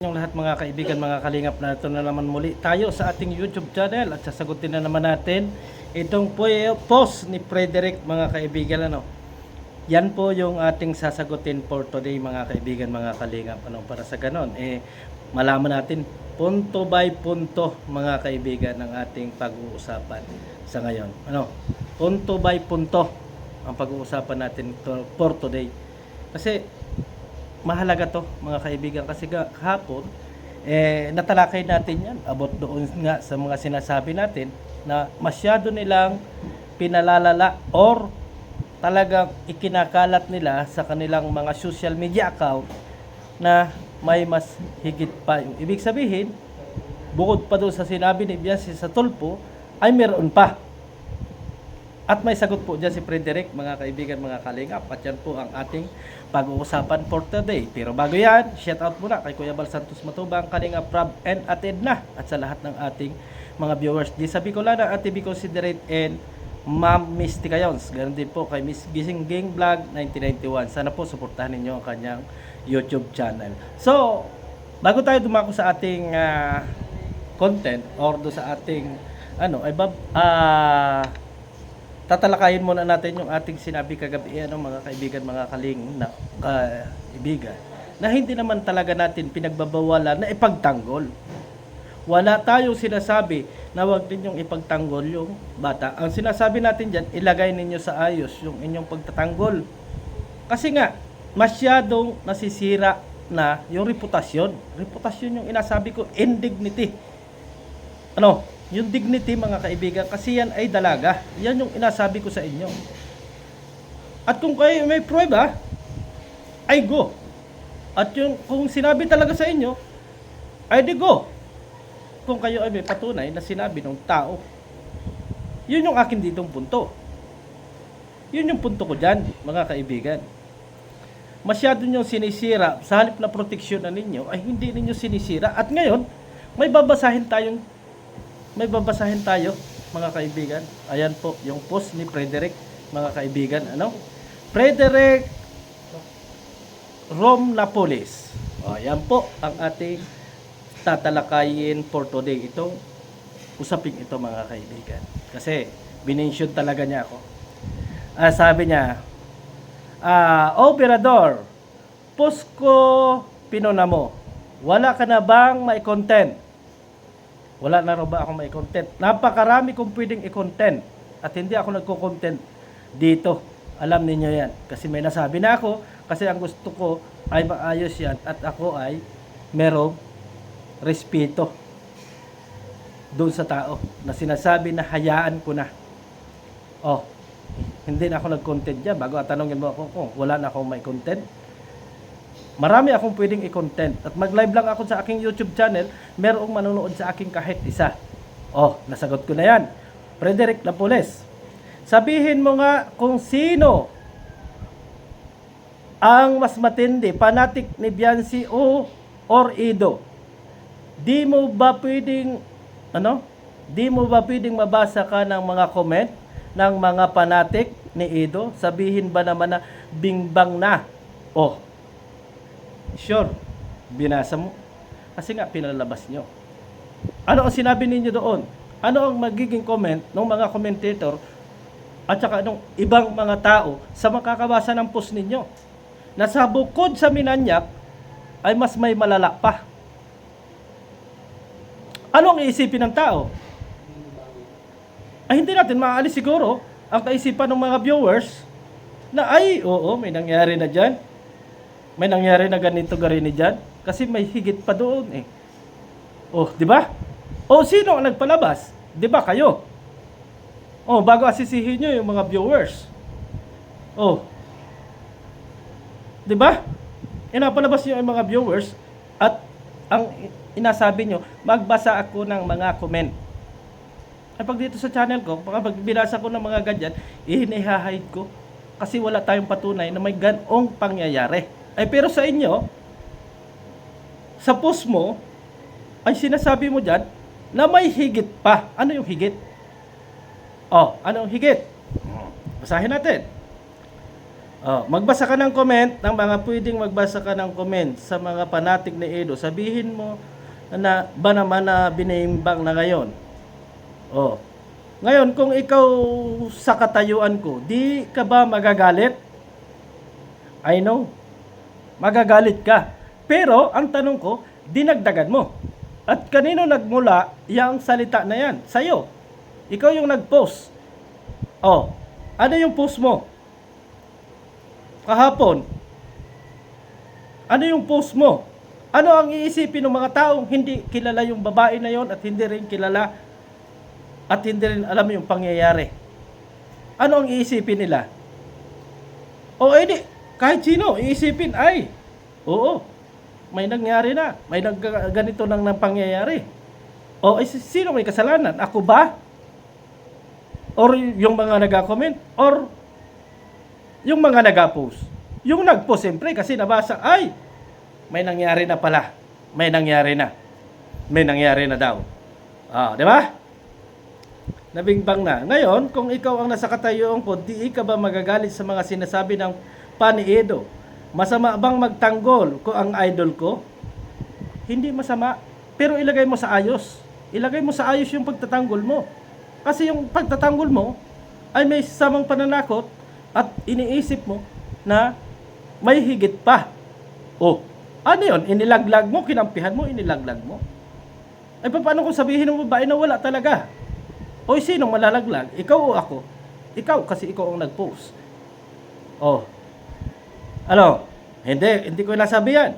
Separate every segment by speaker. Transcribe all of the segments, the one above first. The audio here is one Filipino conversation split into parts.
Speaker 1: Yung lahat mga kaibigan, mga kalingap, na ito na naman muli tayo sa ating YouTube channel at sasagutin na naman natin itong post ni Frederick, mga kaibigan. Yan po yung ating sasagutin for today, mga kaibigan, mga kalingap. Para sa ganon, malaman natin punto by punto, mga kaibigan, ng ating pag-uusapan sa ngayon. Punto by punto ang pag-uusapan natin for today. Kasi mahalaga to, mga kaibigan, kasi kahapon natalakay natin yan about doon nga sa mga sinasabi natin na masyado nilang pinalalala or talagang ikinakalat nila sa kanilang mga social media account na may mas higit pa. Yung ibig sabihin, bukod pa doon sa sinabi ni Bianci sa tulpo, ay meron pa. At may sagot po dyan si Frederick, mga kaibigan, mga kalingap. At yan po ang ating pag-uusapan for today. Pero bago yan, shout out muna kay Kuya Bal Santos Matubang, Kalingap Rob, and Ate Edna. At sa lahat ng ating mga viewers di sa Bicolana, Ate Bico Considerate, and Ma'am Mystica Yons. Ganon din po kay Miss Gising Gang Vlog 1991. Sana po suportahan ninyo ang kanyang YouTube channel. So, bago tayo dumako sa ating content or do sa ating tatalakayin muna natin yung ating sinabi kagabi, mga kaibigan, mga kaibigan, na hindi naman talaga natin pinagbabawalan na ipagtanggol. Wala tayong sinasabi na huwag ninyong ipagtanggol yung bata. Ang sinasabi natin dyan, ilagay ninyo sa ayos yung inyong pagtatanggol. Kasi nga, masyadong nasisira na yung reputasyon. Reputasyon yung inasabi ko, indignity. Yung dignity, mga kaibigan, kasi yan ay dalaga. Yan yung inasabi ko sa inyo. At kung kayo may prueba, ay go. At yung kung sinabi talaga sa inyo, ay di go. Kung kayo ay may patunay na sinabi ng tao. Yun yung akin ditong punto. Yun yung punto ko dyan, mga kaibigan. Masyado nyo sinisira, sa halip na proteksyon na ninyo, ay hindi ninyo sinisira. At ngayon, may babasahin tayo, mga kaibigan. Ayan po yung post ni Frederick, mga kaibigan. Frederick Rom Napoles. Ayan po ang ating tatalakayin for today. Itong usaping ito, mga kaibigan. Kasi binention talaga niya ako. Sabi niya, Operador, post ko pinuna mo. Wala ka na bang may content? Wala na raw ba akong may content? Napakarami kong pwedeng i-content. At hindi ako nagko-content dito. Alam niyo yan. Kasi may nasabi na ako. Kasi ang gusto ko ay maayos yan. At ako ay merong respeto doon sa tao na sinasabi na hayaan ko na. Hindi na ako nag-content dyan. Bago tanongin mo ako, wala na akong may content. Marami akong pwedeng i-content. At mag-live lang ako sa aking YouTube channel, merong manonood sa aking kahit isa. Nasagot ko na yan. Frederick Napoles, sabihin mo nga kung sino ang mas matindi, fanatic ni Bianci or Ido. Di mo ba pwedeng mabasa ka ng mga comment ng mga fanatic ni Ido? Sabihin ba naman na bingbang na? Sure, binasa mo. Kasi nga, pinalabas nyo. Ano ang sinabi ninyo doon? Ano ang magiging comment ng mga commentator at saka ng ibang mga tao sa makakabasa ng post ninyo? Na sa bukod sa Minanyak, ay mas may malala pa. Ano ang iisipin ng tao? Ay hindi natin maaalis siguro ang kaisipan ng mga viewers na may nangyari na dyan. May nangyari na ganito garini dyan. Kasi may higit pa doon di ba? Sino ang nagpalabas? Di ba kayo? Bago asisihin nyo yung mga viewers. Di ba? Inapalabas nyo yung mga viewers at ang inasabi nyo, magbasa ako ng mga comment. Pag dito sa channel ko, pag binasa ko ng mga ganyan, hinihahide ko. Kasi wala tayong patunay na may ganong pangyayari. Pero sa inyo, sa post mo, ay sinasabi mo dyan na may higit pa. Ano yung higit? Ano yung higit? Basahin natin. Oh, magbasa ka ng comment ng mga pwedeng magbasa ka ng comment sa mga panatik ni Edo. Sabihin mo na ba naman na binimbang na ngayon. Oh. Ngayon, kung ikaw sa katayuan ko, di ka ba magagalit? I know. Magagalit ka. Pero, ang tanong ko, dinagdagan mo. At kanino nagmula yung salita na yan? Sa'yo. Ikaw yung nag-post. Oh, ano yung post mo? Kahapon. Ano yung post mo? Ano ang iisipin ng mga taong hindi kilala yung babae na yon at hindi rin kilala at hindi rin alam yung pangyayari? Ano ang iisipin nila? O edi, kahit sino, iisipin ay, oo, may nangyari na, may ganito nang pangyayari. O sino may kasalanan? Ako ba? Or yung mga nag-comment? Or yung mga nag-post? Yung nag-post, siyempre, kasi nabasa, ay, may nangyari na pala. May nangyari na. May nangyari na daw. Di ba? Nabingbang na. Ngayon, kung ikaw ang nasa katayuan ko, di ka ba magagalit sa mga sinasabi ng Pani Edo? Masama bang magtanggol ko ang idol ko? Hindi masama. Pero ilagay mo sa ayos. Ilagay mo sa ayos yung pagtatanggol mo. Kasi yung pagtatanggol mo ay may samang pananakot at iniisip mo na may higit pa. Ano yun? Inilaglag mo, kinampihan mo, inilaglag mo. Ay paano kung sabihin ng babae na wala talaga? Sinong malalaglag? Ikaw o ako? Ikaw, kasi ikaw ang nag-post. Hindi ko nasabi yan.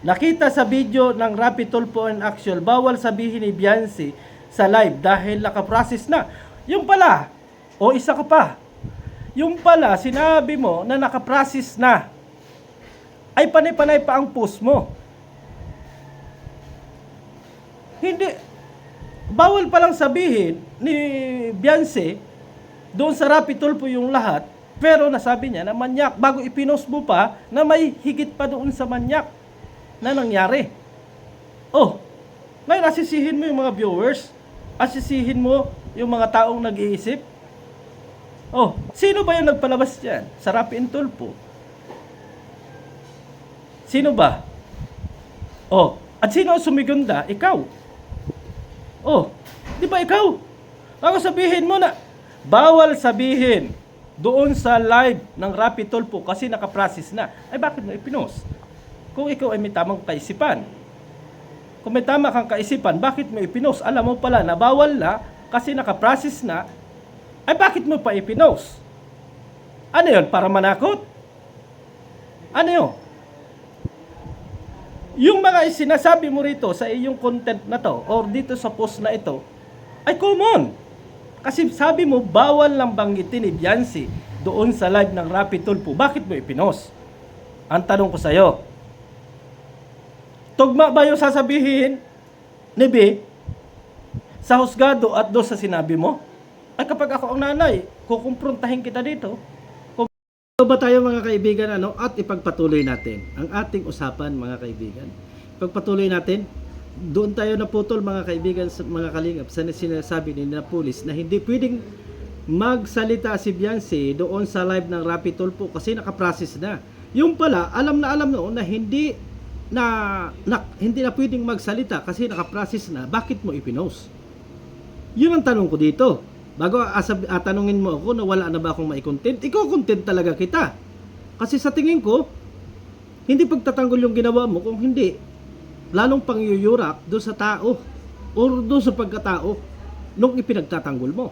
Speaker 1: Nakita sa video ng Rapid Tulfo and Action, bawal sabihin ni Beyonce sa live dahil nakaprocess na. Yung pala, isa ka pa. Yung pala, sinabi mo na nakaprocess na, ay panay-panay pa ang post mo. Hindi, bawal palang sabihin ni Beyonce, doon sa Rapid Tulfo yung lahat, pero nasabi niya na manyak, bago ipinost mo pa, na may higit pa doon sa manyak na nangyari. Ngayon asisihin mo yung mga viewers, asisihin mo yung mga taong nag-iisip. Sino ba yung nagpalabas dyan sa Rapid Tulfo? Sino ba? At sino ang sumigunda? Ikaw. Di ba ikaw? Ako sabihin mo na, bawal sabihin doon sa live ng Rapid Tulfo kasi nakaprocess na. Ay bakit mo ipinost? Kung ikaw ay may tamang kaisipan. Kung may tama kang kaisipan, bakit mo ipinost? Alam mo pala na bawal na kasi nakaprocess na. Ay bakit mo pa ipinost? Ano yun? Para manakot? Ano yun? Yung mga sinasabi mo rito sa iyong content na to or dito sa post na ito ay common. Kasi sabi mo bawal lang banggitin ni Beyonce doon sa live ng Rapid Tulfo. Bakit mo ipinost? Ang tanong ko sa'yo, tugma ba yung sasabihin ni B sa husgado at doon sa sinabi mo? Ay kapag ako ang nanay, kukumprontahin kita dito. Ba tayo mga kaibigan at ipagpatuloy natin ang ating usapan mga kaibigan. Ipagpatuloy natin, doon tayo naputol mga kaibigan sa mga kalingap sa sinasabi ni na pulis na hindi pwedeng magsalita si Beyonce doon sa live ng Rapid Tulfo kasi nakaprocess na. Yung pala, alam noon na hindi na pwedeng magsalita kasi nakaprocess na. Bakit mo ipinost? Yun ang tanong ko dito. Bago tanungin mo ako na wala na ba akong mai-content, ikaw content talaga kita. Kasi sa tingin ko, hindi pagtatanggol yung ginawa mo kung hindi lalong pangyuyurak doon sa tao o doon sa pagkatao nung ipinagtatanggol mo.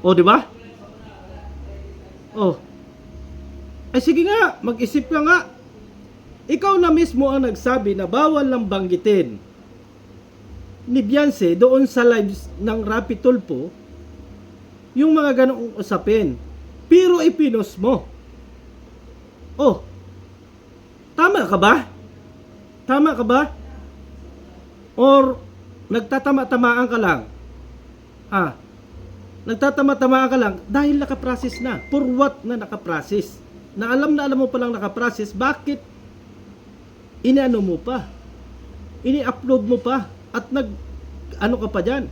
Speaker 1: Di ba? Ay sige nga, mag-isip ka nga. Ikaw na mismo ang nagsabi na bawal lang banggitin ni Beyonce doon sa lives ng Rapid Tulfo yung mga ganong usapin. Pero ipinost mo. Tama ka ba? Tama ka ba? Or nagtatama-tamaan ka lang? Nagtatama-tamaan ka lang dahil nakaprocess na. For what na nakaprocess? Na alam mo palang nakaprocess, bakit inaano mo pa? Ini-upload mo pa at ano ka pa dyan?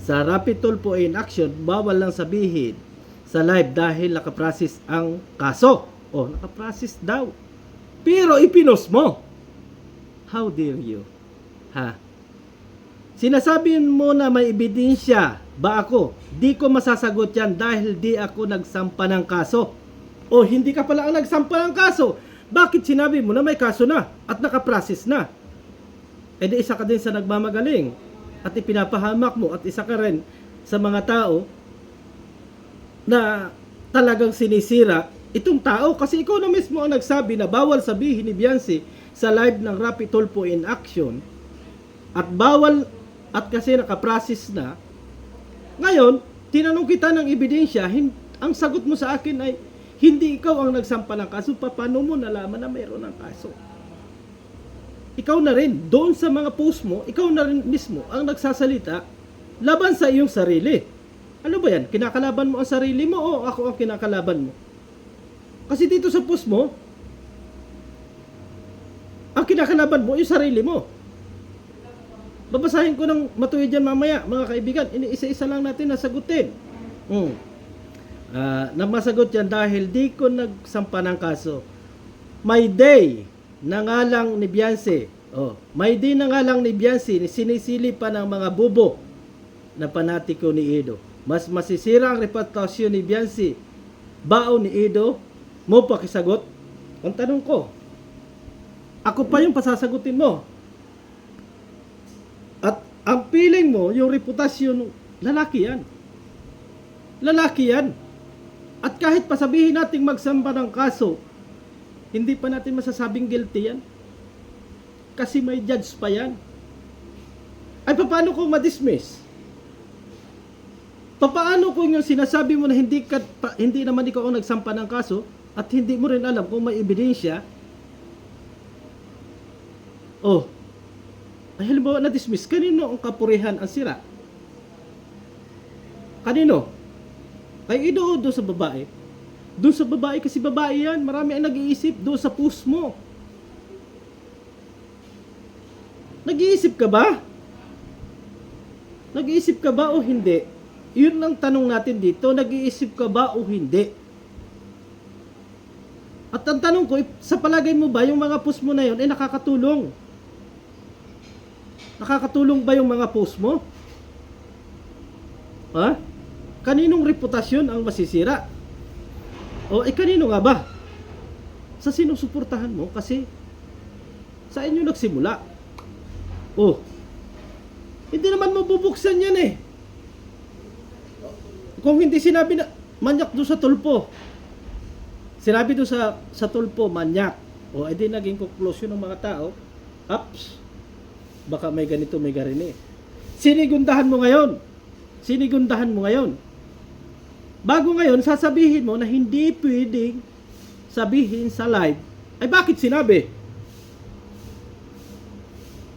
Speaker 1: Sa Rapid Tulfo in Action, bawal lang sabihin sa live dahil nakaprocess ang kaso. O, nakaprocess daw. Pero ipinost mo. How dare you? Ha? Sinasabi mo na may ebidensya ba ako? Di ko masasagot yan dahil di ako nagsampa ng kaso. O hindi ka pala ang nagsampa ng kaso. Bakit sinabi mo na may kaso na at nakaprocess na? E di isa ka din sa nagmamagaling at ipinapahamak mo at isa ka rin sa mga tao na talagang sinisira itong tao kasi ikaw na mismo ang nagsabi na bawal sabihin ni Beyonce sa live ng Rapi Tulfo in Action at bawal at kasi nakaprocess na. Ngayon, tinanong kita ng ebidensya, ang sagot mo sa akin ay hindi ikaw ang nagsampa ng kaso. Paano mo nalaman na mayroon ng kaso? Ikaw na rin, doon sa mga post mo, ikaw na rin mismo ang nagsasalita laban sa iyong sarili. Ano ba yan? Kinakalaban mo ang sarili mo o ako ang kinakalaban mo? Kasi dito sa post mo, ang kinakalaban mo yung sarili mo. Babasahin ko ng matuwid dyan mamaya, mga kaibigan. Isa-isa lang natin nasagutin. Na masagot yan dahil di ko nagsampa ng kaso. May day na nga lang ni Beyonce. May day na nga lang ni Beyonce, sinisili pa ng mga bubo na panatiko ni Edo. Mas masisira ang reputasyon ni Beyonce. Bao ni Edo, mo pakisagot? Ang tanong ko, ako pa yung pasasagutin mo. At ang feeling mo, yung reputasyon, lalaki yan. Lalaki yan. At kahit pasabihin natin magsampa ng kaso, hindi pa natin masasabing guilty yan. Kasi may judge pa yan. Ay, paano kung ma-dismiss? Paano kung yung sinasabi mo na hindi naman ikaw ang nagsampa ng kaso at hindi mo rin alam kung may ebidensya? Ay, halimbawa na-dismiss, kanino ang kapurihan ang sira? Kanino? Kay Edo o doon sa babae? Doon sa babae kasi babae yan. Marami ang nag-iisip doon sa post mo. Nag-iisip ka ba? Nag-iisip ka ba o hindi? Yun ang tanong natin dito. Nag-iisip ka ba o hindi? At ang tanong ko, sa palagay mo ba yung mga post mo na yun ay nakakatulong? Nakakatulong ba yung mga post mo? Ha? Kaninong reputasyon ang masisira? Kanino nga ba? Sa sinusuportahan mo kasi sa inyo nagsimula. Hindi naman mabubuksan yan eh. Kung hindi sinabi na manyak doon sa tulpo. Sinabi doon sa tulpo, manyak. Edi naging conclusion ng mga tao. Ups. Baka may ganito, may garini. Sinigundahan mo ngayon. Bago ngayon, sasabihin mo na hindi pwedeng sabihin sa live, ay bakit sinabi?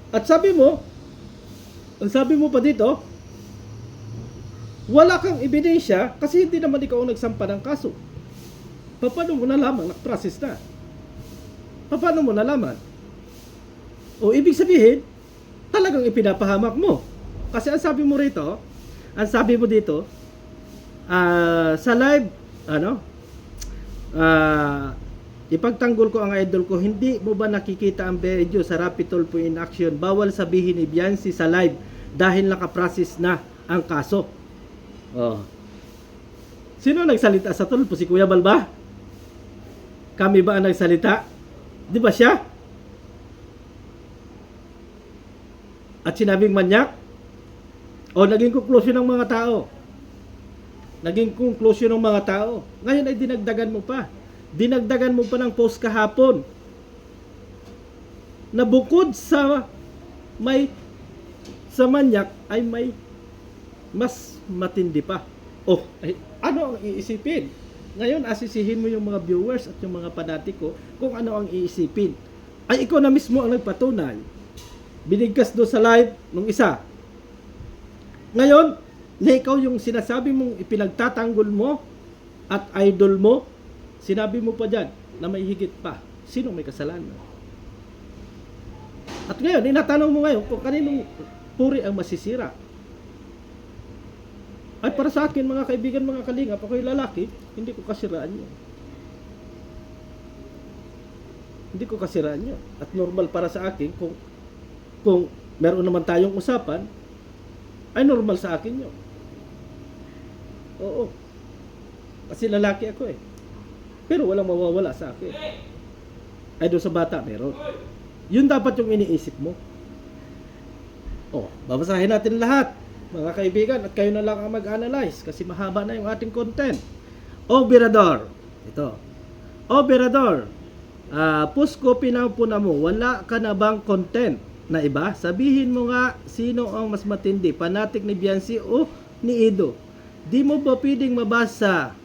Speaker 1: At sabi mo, ang sabi mo pa dito, wala kang ebidensya kasi hindi naman ikaw ang nagsampa ng kaso. Paano mo nalaman? Nakaprocess na. Paano mo nalaman? Ibig sabihin, talagang ipinapahamak mo. Kasi ang sabi mo rito, dito, sa live, ipagtanggol ko ang idol ko, hindi mo ba nakikita ang video sa Rapi Tulfo in Action? Bawal sabihin ni Beyonce sa live dahil nakaprocess na ang kaso. Sino nagsalita sa Tulfo? Si Kuya Bal ba? Kami ba ang nagsalita? Di ba siya? At sinabing manyak? Naging conclusion ng mga tao. Ngayon ay dinagdagan mo pa. Dinagdagan mo pa ng post kahapon. Na bukod sa manyak ay may mas matindi pa. Ano ang iisipin? Ngayon, asisihin mo yung mga viewers at yung mga panatiko kung ano ang iisipin. Ay, ikaw na mismo ang nagpatunay. Binigkas doon sa live nung isa. Ngayon, na ikaw yung sinasabi mong ipinagtatanggol mo at idol mo, sinabi mo pa dyan na may higit pa. Sino may kasalanan? At ngayon, inatanong mo ngayon kung kaninong puri ang masisira. Ay, para sa akin, mga kaibigan, mga kalingap, ako'y lalaki, hindi ko kasiraan yun. Hindi ko kasiraan yun. At normal para sa akin, kung meron naman tayong usapan, ay normal sa akin yun. Oo. Kasi lalaki ako eh. Pero walang mawawala sa akin. Ay, doon sa bata, meron. Yun dapat yung iniisip mo. Babasahin natin lahat, mga kaibigan, at kayo na lang ang mag-analyze kasi mahaba na yung ating content. Obrador. Ito. Obrador. Pusko, pinapuna mo, wala ka na bang content na iba? Sabihin mo nga, sino ang mas matindi? Panatik ni Bianci o ni Ido? Di mo ba pwedeng mabasa?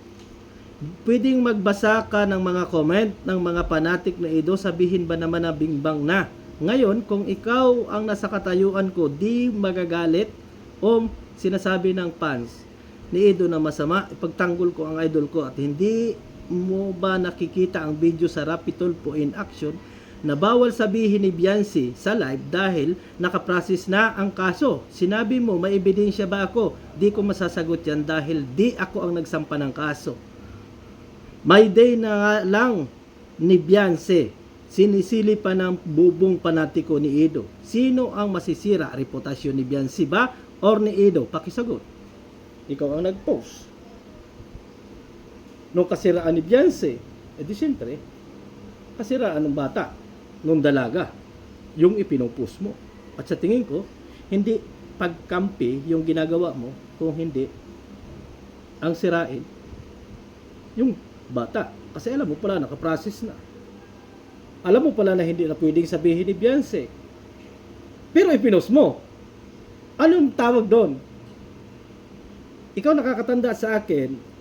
Speaker 1: Pwedeng magbasa ka ng mga comment ng mga panatik na Ido? Sabihin ba naman na bingbang na? Ngayon, kung ikaw ang nasa katayuan ko, di magagalit o sinasabi ng fans ni Ido na masama, ipagtanggol ko ang idol ko at hindi mo ba nakikita ang video sa Rapitol po in action na bawal sabihin ni Bianci sa live dahil nakaprocess na ang kaso. Sinabi mo, may ebidensya ba ako? Di ko masasagot yan dahil di ako ang nagsampa ng kaso. May day na nga lang ni Bianci, sinisili pa ng bubong panatiko ni Ido. Sino ang masisira? Reputasyon ni Bianci ba or ni Ido? Pakisagot. Ikaw ang nag-post. Nung kasiraan ni Bianci, di siyempre, kasiraan ng bata, nung dalaga, yung ipinopust mo. At sa tingin ko, hindi pagkampi yung ginagawa mo, kung hindi, ang sirain, yung bata. Kasi alam mo pala, nakaprocess na. Alam mo pala na hindi na pwedeng sabihin ni Bianci. Pero ipinost mo. Anong tawag doon? Ikaw nakakatanda sa akin,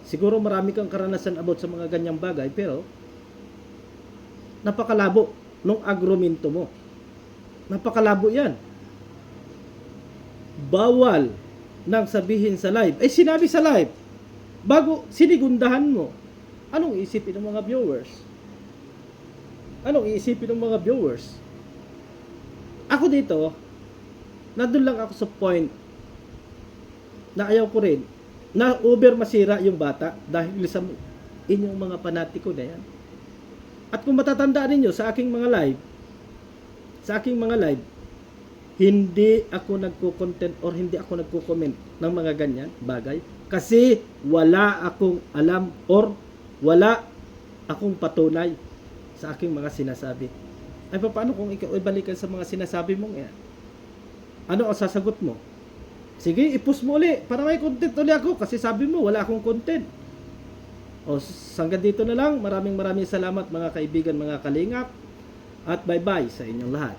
Speaker 1: siguro marami kang karanasan about sa mga ganyang bagay, pero napakalabo nung argumento mo. Napakalabo yan. Bawal nang sabihin sa live. Sinabi sa live. Bago sinigundahan mo. Anong isipin ng mga viewers? Anong iisipin ng mga viewers? Ako dito, nandun lang ako sa point na ayaw ko rin na over masira yung bata dahil sa inyong mga panatiko na yan. At kung matatandaan ninyo sa aking mga live, hindi ako nagko-content or hindi ako nagko-comment ng mga ganyan bagay kasi wala akong alam or wala akong patunay sa aking mga sinasabi. Ay, paano kung ikaw ay balikan sa mga sinasabi mong yan? Ano ang sasagot mo? Sige, i-post mo ulit para may content ulit ako kasi sabi mo wala akong content. Hanggang dito na lang. Maraming salamat mga kaibigan, mga kalingap. At bye-bye sa inyong lahat.